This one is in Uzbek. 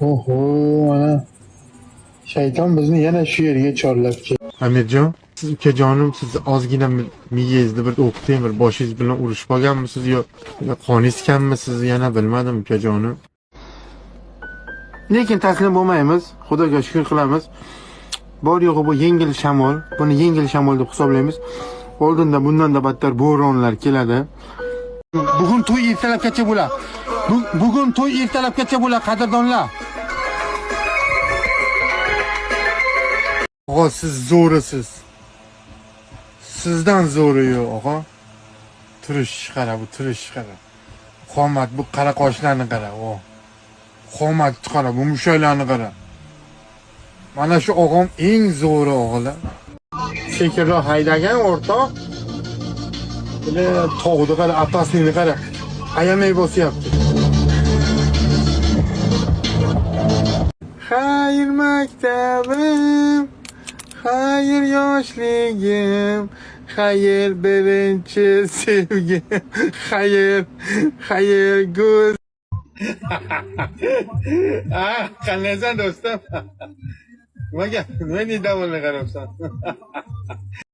Oho, mana shayton bizni yana shu yerga chorlab keldi. Amirjon, siz ukajonim, siz ozgina miyangizni bir o'qitang, bir boshingiz bilan urushib qolganmisiz yo qoningiz kammisiz, yana bilmadim ukajonim. Lekin taslim bo'lmaymiz, Xudoga shukr qilamiz. Bor yo'g'i bu yengil shamol, buni yengil shamol deb hisoblaymiz. Oldinda bundan da battar bo'ronlar keladi. Bugun to'y ertalabgacha bo'lar. Bugun to'y ertalabgacha bo'lar, qadrdonlar. Og'a, siz zo'risiz. Sizdan zo'ri yo'q, og'a. Turish qara, bu turish qara. Qomat, bu qara qoshlarni qara, o. Qomat qara, bu mushaylarni qara. Mana shu og'am eng zo'ri o'g'li. Sekinroq haydagan o'rtoq. Bile tog'ni qara, apasini qara. Ayamay bosyapti. Xayr maktabim, xayr yoshligim, xayr birinchi sevgim, xayr gul. Qanaysan do'stim? Nimaga? Nima deydi davomli qarabsan?